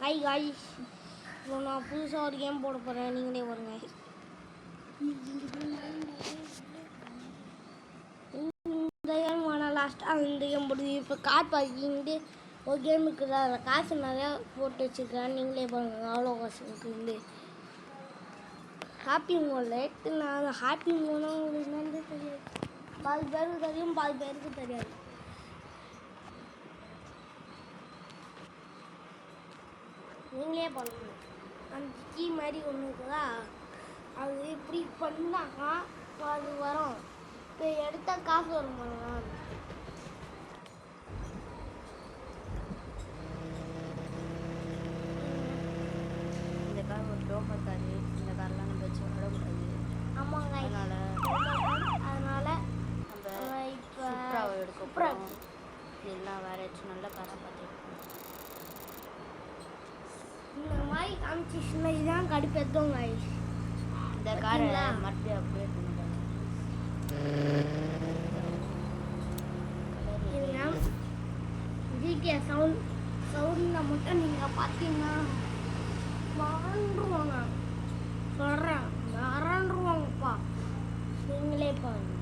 Hi guys, இப்போ நான் புதுசாக ஒரு கேம் போட போகிறேன். நீங்களே பாருங்க. இந்த கேம் வேணால் லாஸ்ட்டாக இந்த கேம் போடுது. இப்போ கார் பார்க்கிங்ட்டு ஒரு கேம் இருக்குது. அதில் காசு நிறையா போட்டு வச்சுருக்கேன். நீங்களே பாருங்கள் அவ்வளோ காசு இருக்குது. ஹாப்பி மோட் நான் ஹாப்பி மோனா உங்களுக்கு என்னன்னு தெரியாது. பாதி பேருக்கு தெரியும், பாதி பேருக்கு தெரியாது. நீங்களே பண்ணணும். அந்த கீ மாதிரி ஒன்று இருக்குதா, அது இப்படி பண்ணாக்கா அது வரும். இப்போ எடுத்தால் காசு வரும் பாருங்க. இந்த கார் ஒரு டோக்கன் காரு. இந்த கார்லாம் நம்ம வச்சு விடக்கூடாது. ஆமாங்க, அதனால நம்ம இப்போ சூப்பராக எடுக்க இதெல்லாம் வேற ஏதாச்சும் நல்ல காராக பார்த்துருக்கோம். இந்த மாதிரி காமிச்சிச்சுன்னா இதுதான் கடுப்பேற்றோங்க. இந்த காரை மட்டும் அப்படியே ஜிடிஏ சவுண்டில் மட்டும் நீங்கள் பார்த்தீங்கன்னா மறந்துருவாங்க. சொல்கிறேன், மறந்துருவாங்கப்பா. நீங்களே பாருங்க.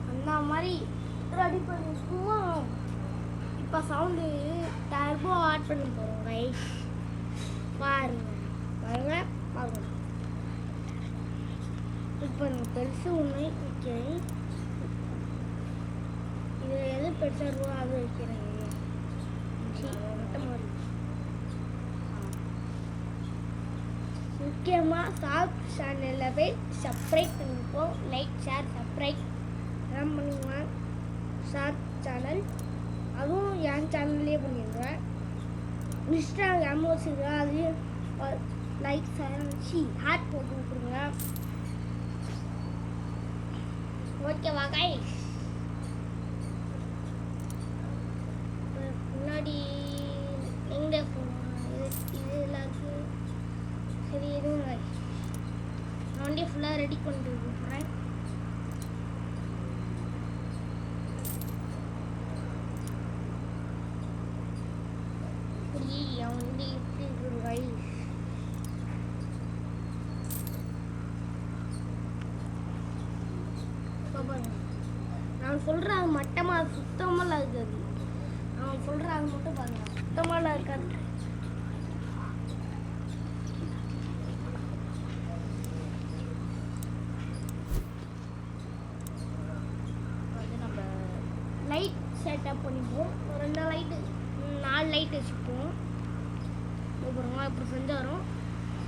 அந்த மாதிரி ரெடி பண்ணிக்குவோம். இப்போ சவுண்டு டர்போ ஆட் பண்ணி போகிறோம் கைஸ். பாருங்க பாருங்க பாருங்க. இப்போ நான் பெருசு ஒன்று வைக்கிறேன். இதில் எது பெருசாக இருக்கோ அது வைக்கிறேன். முக்கியமாக சாப் சேனலில் போய் சப்ஸ்கிரைப் பண்ணிப்போம். லைக், ஷேர், சப்ஸ்கிரைப் எல்லாம் பண்ணுவேன். ஷார்ட் சேனல் அதுவும் என் சேனல்லே பண்ணிடுவேன். இன்ஸ்டாகிராம் வச்சுருக்கேன், அதையும் லைக் ஹார்ட் போட்டு விட்டுருங்க. ஓகேவா கைஸ்? முன்னாடி எங்கே இது எல்லாருக்கும் சரி எதுவும் நான் வண்டியை ஃபுல்லாக ரெடி பண்ணிட்டு இருக்கிறேன். அவன் வந்து எப்படி இருக்கிற கைஸ்? நான் சொல்கிற அது மட்டமாக சுத்தமாக இருக்காது. அவன் சொல்கிற அது மட்டும் பாருங்க, சுத்தமாக இருக்காது. நம்ம லைட் செட்டப் பண்ணிப்போம். ஒரு 2 லைட்டு 4 லைட் வச்சுப்போம். அப்புறமா இப்படி செஞ்சால் வரும்.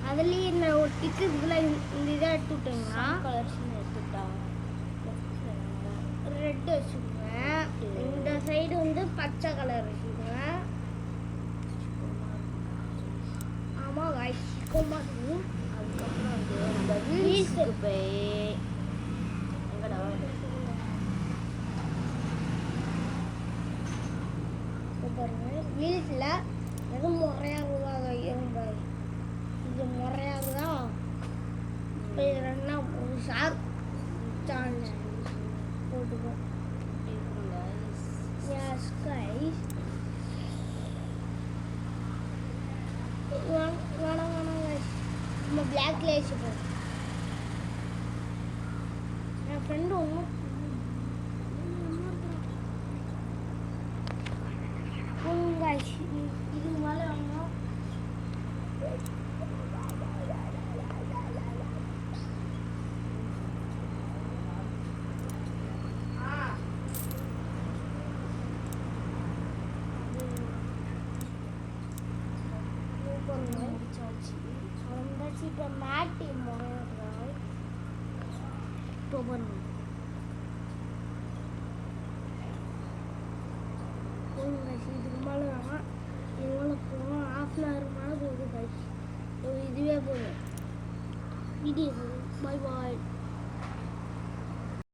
அதுலேயே இந்த ஒரு டிக்கு இதில் இந்த இதை எடுத்து விட்டீங்கன்னா கலர்ஸ்ன்னு எடுத்துட்டா ரெட்டு வச்சுக்குவேன். இந்த சைடு வந்து பச்சை கலர் வச்சுக்குவேன். ஆமாம் வச்சுக்கோமா. அதுக்கப்புறம் வந்து நம்ம வீல்ஸுக்கு போய் எங்கடா பாருங்க. வீல்ஸில் எது முறையாகுதோ அதை இரும்பாய். இது முறையாகுதா? இப்போ இது ரெண்டா ஒரு ஷார்ப் சேனல் போட்டுக்கோம். Yes guys. வேணாம் guys, நம்ம பிளாக்ல வச்சுப்போம். என் ஃப்ரெண்டு ஒன்றும் guys, இதுக்கு மேலே வேணும். இப்போ மேட்டி முறையால் இப்போ பண்ணுங்க. இதுக்கு மேலே வேணாம். இது மேலே போகணும். ½ மேலே போகுது கைஸ். இதுவே போதும். Video bye bye.